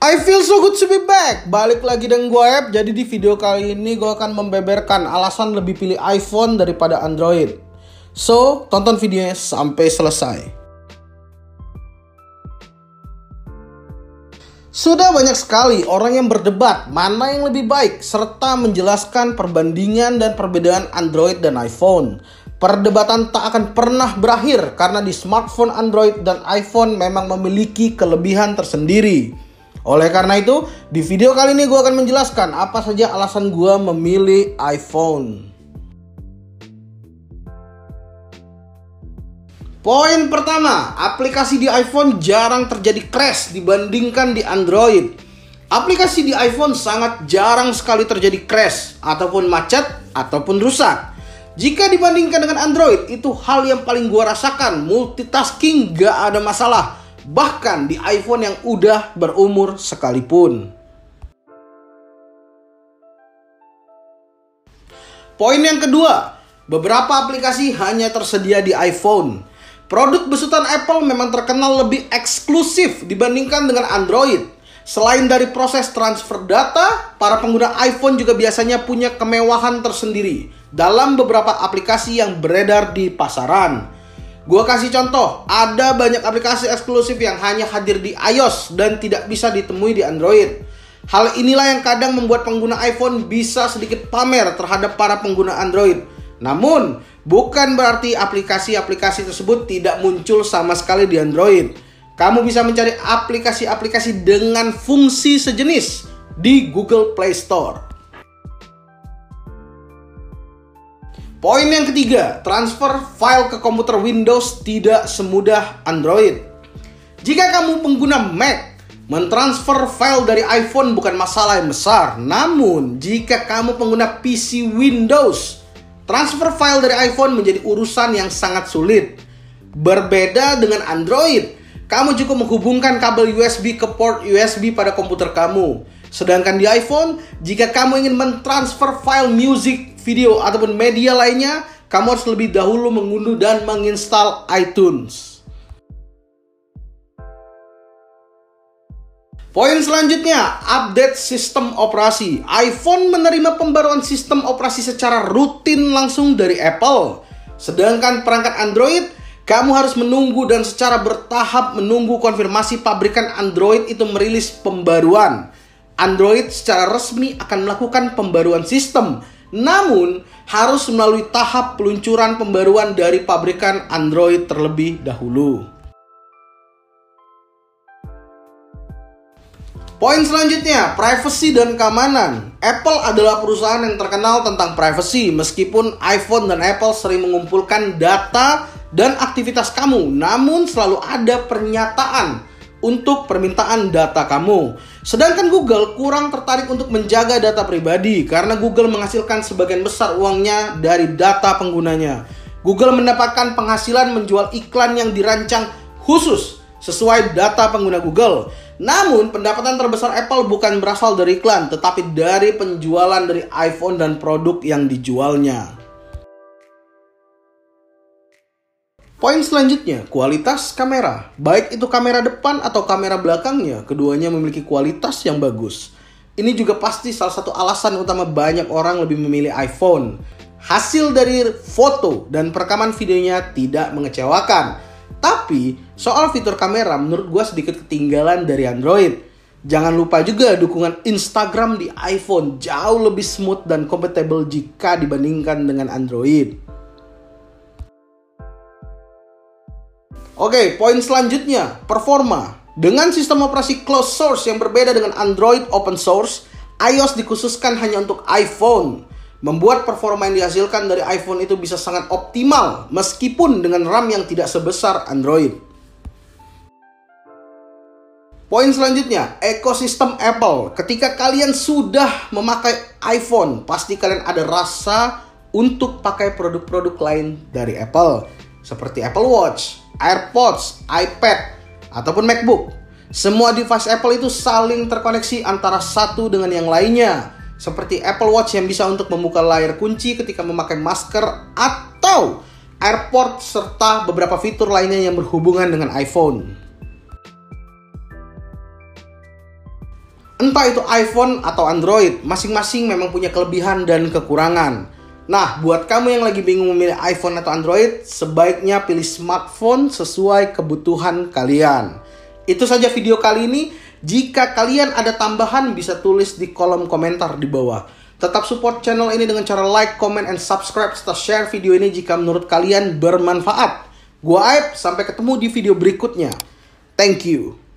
I feel so good to be back. Balik lagi dengan gue Ep. Jadi di video kali ini gue akan membeberkan alasan lebih pilih iPhone daripada Android. So, tonton videonya sampai selesai. Sudah banyak sekali orang yang berdebat mana yang lebih baik serta menjelaskan perbandingan dan perbedaan Android dan iPhone. Perdebatan tak akan pernah berakhir karena di smartphone Android dan iPhone memang memiliki kelebihan tersendiri. Oleh karena itu, di video kali ini gue akan menjelaskan apa saja alasan gue memilih iPhone. Poin pertama, aplikasi di iPhone jarang terjadi crash dibandingkan di Android. Aplikasi di iPhone sangat jarang sekali terjadi crash, ataupun macet, ataupun rusak. Jika dibandingkan dengan Android, itu hal yang paling gue rasakan, multitasking gak ada masalah. Bahkan di iPhone yang udah berumur sekalipun. Poin yang kedua, beberapa aplikasi hanya tersedia di iPhone. Produk besutan Apple memang terkenal lebih eksklusif dibandingkan dengan Android. Selain dari proses transfer data, para pengguna iPhone juga biasanya punya kemewahan tersendiri dalam beberapa aplikasi yang beredar di pasaran. Gua kasih contoh, ada banyak aplikasi eksklusif yang hanya hadir di iOS dan tidak bisa ditemui di Android. Hal inilah yang kadang membuat pengguna iPhone bisa sedikit pamer terhadap para pengguna Android. Namun, bukan berarti aplikasi-aplikasi tersebut tidak muncul sama sekali di Android. Kamu bisa mencari aplikasi-aplikasi dengan fungsi sejenis di Google Play Store. Poin yang ketiga, transfer file ke komputer Windows tidak semudah Android. Jika kamu pengguna Mac, mentransfer file dari iPhone bukan masalah yang besar. Namun, jika kamu pengguna PC Windows, transfer file dari iPhone menjadi urusan yang sangat sulit. Berbeda dengan Android, kamu cukup menghubungkan kabel USB ke port USB pada komputer kamu. Sedangkan di iPhone, jika kamu ingin mentransfer file music, video, ataupun media lainnya, kamu harus lebih dahulu mengunduh dan menginstal iTunes. Poin selanjutnya, update sistem operasi. iPhone menerima pembaruan sistem operasi secara rutin langsung dari Apple. Sedangkan perangkat Android, kamu harus menunggu dan secara bertahap menunggu konfirmasi pabrikan Android itu merilis pembaruan. Android secara resmi akan melakukan pembaruan sistem, namun harus melalui tahap peluncuran pembaruan dari pabrikan Android terlebih dahulu. Poin selanjutnya, privacy dan keamanan. Apple adalah perusahaan yang terkenal tentang privacy, meskipun iPhone dan Apple sering mengumpulkan data dan aktivitas kamu, namun selalu ada pernyataan untuk permintaan data kamu. Sedangkan Google kurang tertarik untuk menjaga data pribadi karena Google menghasilkan sebagian besar uangnya dari data penggunanya. Google mendapatkan penghasilan menjual iklan yang dirancang khusus sesuai data pengguna Google. Namun pendapatan terbesar Apple bukan berasal dari iklan, tetapi dari penjualan dari iPhone dan produk yang dijualnya. Poin selanjutnya, kualitas kamera. Baik itu kamera depan atau kamera belakangnya, keduanya memiliki kualitas yang bagus. Ini juga pasti salah satu alasan utama banyak orang lebih memilih iPhone. Hasil dari foto dan perekaman videonya tidak mengecewakan. Tapi, soal fitur kamera menurut gue sedikit ketinggalan dari Android. Jangan lupa juga dukungan Instagram di iPhone jauh lebih smooth dan compatible jika dibandingkan dengan Android. Oke, poin selanjutnya, performa. Dengan sistem operasi closed source yang berbeda dengan Android open source, iOS dikhususkan hanya untuk iPhone. Membuat performa yang dihasilkan dari iPhone itu bisa sangat optimal, meskipun dengan RAM yang tidak sebesar Android. Poin selanjutnya, ekosistem Apple. Ketika kalian sudah memakai iPhone, pasti kalian ada rasa untuk pakai produk-produk lain dari Apple. Seperti Apple Watch, AirPods, iPad, ataupun MacBook. Semua device Apple itu saling terkoneksi antara satu dengan yang lainnya. Seperti Apple Watch yang bisa untuk membuka layar kunci ketika memakai masker atau AirPods serta beberapa fitur lainnya yang berhubungan dengan iPhone. Entah itu iPhone atau Android, masing-masing memang punya kelebihan dan kekurangan. Nah, buat kamu yang lagi bingung memilih iPhone atau Android, sebaiknya pilih smartphone sesuai kebutuhan kalian. Itu saja video kali ini. Jika kalian ada tambahan, bisa tulis di kolom komentar di bawah. Tetap support channel ini dengan cara like, comment, and subscribe, serta share video ini jika menurut kalian bermanfaat. Gua Aib, sampai ketemu di video berikutnya. Thank you.